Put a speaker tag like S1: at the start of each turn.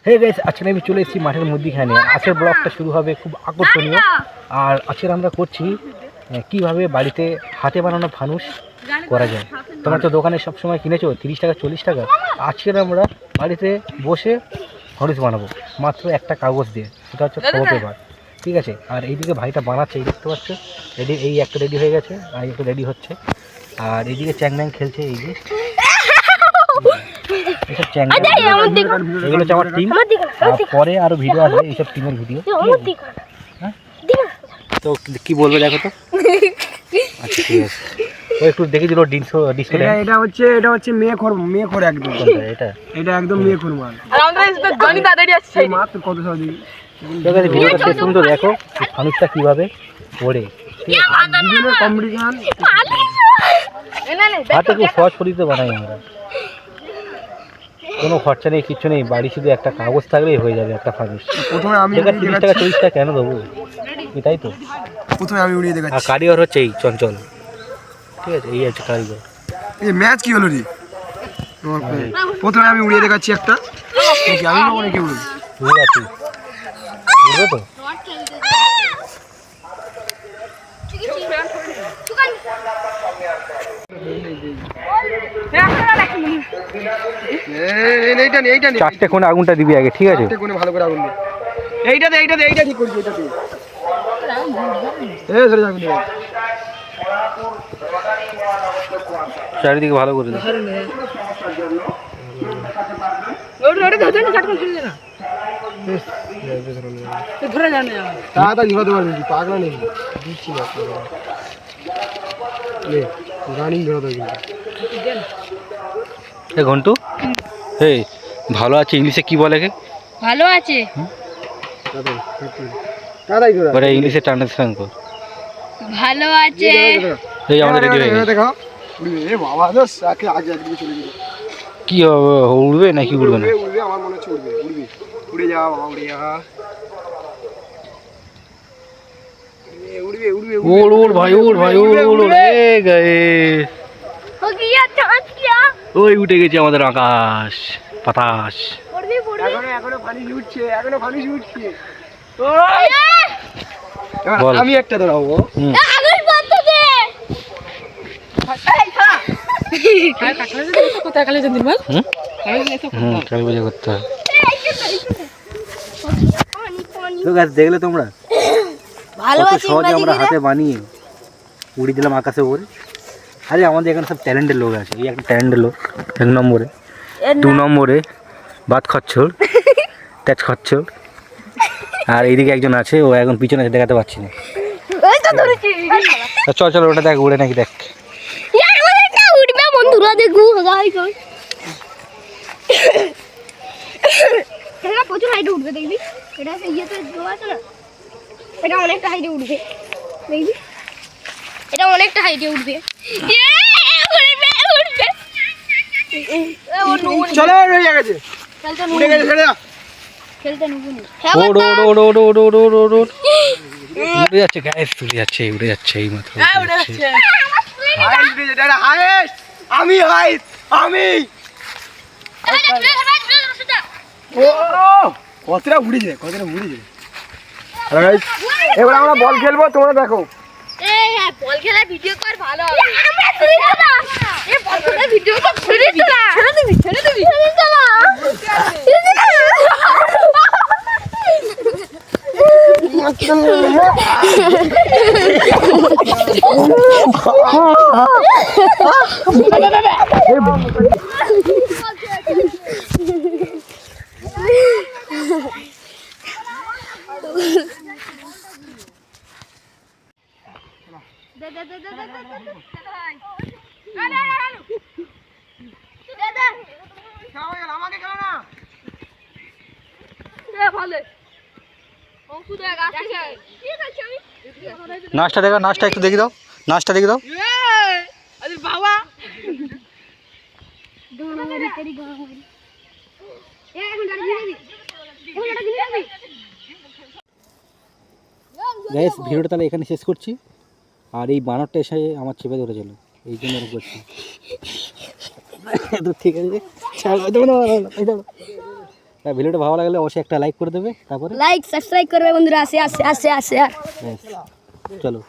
S1: Hey guys, আজকে আমি চলে এসেছি মাঠের মধ্যিখানে। আজকের ব্লগটা শুরু হবে খুব আকর্ষণীয়। আর আজকে আমরা করছি কিভাবে বাড়িতে হাতে বানানো ফানুস করা যায়। তোমরা তো দোকানে সবসময় কিনেছো 30 টাকা 40 টাকা। আজকে আমরা বাড়িতে বসে ফানুস বানাবো মাত্র একটা কাগজ দিয়ে, সেটা হচ্ছে খবর পেপার। ঠিক আছে, আর এইদিকে ভাইটা বানাচ্ছে, এই দেখতে পাচ্ছ। রেডি, এই একটা রেডি হয়ে গেছে আর একটা রেডি হচ্ছে। আর এইদিকে চ্যাংম্যাং খেলছে, এই যে এইসব চ্যাংম্যাং, এগুলো হচ্ছে আমার টিম। আর পরে আরো ভিডিও আসবে এইসব টিমের ভিডিও। হ্যাঁ, তো কি বলবে দেখো তো। আচ্ছা ঠিক আছে, ও একটু দেখে দিল ডিসপ্লে।
S2: এটা হচ্ছে মেয়ে খোর একদম। এটা একদম মেয়ে খোর মাল।
S3: আর আমরা তো জনি দাদারি আছে
S2: মাত্র কত সাদি।
S1: ঠিক আছে, ভিডিওটা শেষ পর্যন্ত দেখো ফানুসটা কিভাবে ওড়ে।
S2: দুজনের কম্পিটিশন।
S1: হাতে খুব সহজ পদ্ধতিতে বানাই আমরা, কোনো খরচা নেই, কিচ্ছু নেই। বাড়ি শুধু একটা কাগজ থাকলেই হয়ে যাবে একটা ফানুস।
S2: প্রথমে আমি
S1: 30 টাকা 40 টাকা কেন দেবো, তাই তো।
S2: উড়িয়ে
S1: আর
S2: দেখাচ্ছি।
S1: কারিগর হচ্ছে এই চঞ্চল। ঠিক আছে, এই হচ্ছে কারিগর।
S2: এই ম্যাচ কি হলো রে? প্রথমে আমি উড়িয়ে দেখাচ্ছি একটা। নাকি আমি না অনেকে উড়বে।
S1: বুঝতে পারছি, বুঝবে তো।
S2: এইটা নে।
S1: 4টে কোণে আগুনটা দিবি আগে, ঠিক আছে।
S2: কোনে ভালো করে আগুন দে। এইটা ঠিক করছি, এইটা দিয়ে। ধরে যাবি না।
S1: চারিদিকে ভালো করে দে।
S2: তাড়াতাড়ি ধরাতে পারবি, পাগলা নেই। দিচ্ছি না রানিং ধরাতে পারবি।
S1: এ ঘন্টু, এই ভালো আছে ইংলিশে কি বলে কে?
S3: ভালো আছে।
S2: তাড়াতাড়ি ধরা।
S1: বলে ইংলিশে ট্রান্সলেশন কর।
S3: ভালো আছে।
S1: এই আমাদের রেডি হয়ে গেছে।
S2: দেখাও। উড়বে। এ বাবা দোস আগে আগে চলে গেল।
S1: কি হবে, উড়বে নাকি উড়বে না?
S2: উড়বে, আমার মনে হচ্ছে উড়বে। উড়ে যা বাবা, উড়ে যা। উড়বে।
S1: উড় ভাই, উড়। এ গায়ে
S3: हो गया चांद किया।
S1: ওই উঠে গেছে আমাদের আকাশ বাতাস।
S2: এখনো ফানি উঠছে।
S1: বল।
S2: আমি একটা ধরাবো।
S3: আগুন বন্ধ দে। কোথায় খালি দিন বল।
S1: কাল বুঝে করতে হয়। তো গাছ দেখলে তোমরা
S3: ভালো
S1: কত
S3: আছে
S1: সহজে আমরা হাতে বানিয়ে উড়িয়ে দিলাম আকাশে ওপরে। আরে আমাদের এখানে সব ট্যালেন্টের লোক আছে। এই একটা ট্যালেন্টের লোক 1 নম্বরে, 2 নম্বরে বাত খচ্চর, তেজ খচ্চর। আর এইদিকে একজন আছে, ও এখন পিছনে আছে, দেখাতে পারছি না।
S3: এই তো ধরেছি।
S1: চল ওটা দেখ, উড়ে নাকি দেখ।
S3: এটা উঠবে বন্ধুরা, দেখো গাই কই। এটা প্রচুর হাইটে উঠবে দেখবি। এটা ইয়েতে জোড়া আছে না, এটা অনেকটা হাইটে উঠবে দেখবি। এটা অনেকটা হাইটে উঠবে।
S2: চলো হয়ে গেছে। উড়ে গেছে, ছেড়ে দাও।
S3: খেলতে নুকুনি
S1: উড়ে যাচ্ছে গ্যাস, উড়ে যাচ্ছে এই মাত্র
S2: উড়ে যাচ্ছে। হাইস্ট আমি কতটা উড়েছে। এবার আমরা বল খেলবো, তোমরা দেখো।
S3: হ্যাঁ, বল খেলা ভিডিও কর, ভালো হবে। আমরা ছেড়ে দাও। এই বল খেলা ভিডিও কর, ছেড়ে দিবি। ছেড়ে দাও।
S1: নাচটা একটু দেখি দাও। গাইস, ভিডিওটা তাহলে এখানে শেষ করছি। আর এই বানরটা এসে আমার চেপে ধরেছিল, এই জন্য এরকম করছি। তো ঠিক আছে, ভিডিওটা ভালো লাগলে অবশ্যই একটা লাইক করে দেবে, তারপরে
S3: লাইক সাবস্ক্রাইব করবে বন্ধুরা, আসে আসে আসে আসে
S1: ব্যাস, চলো।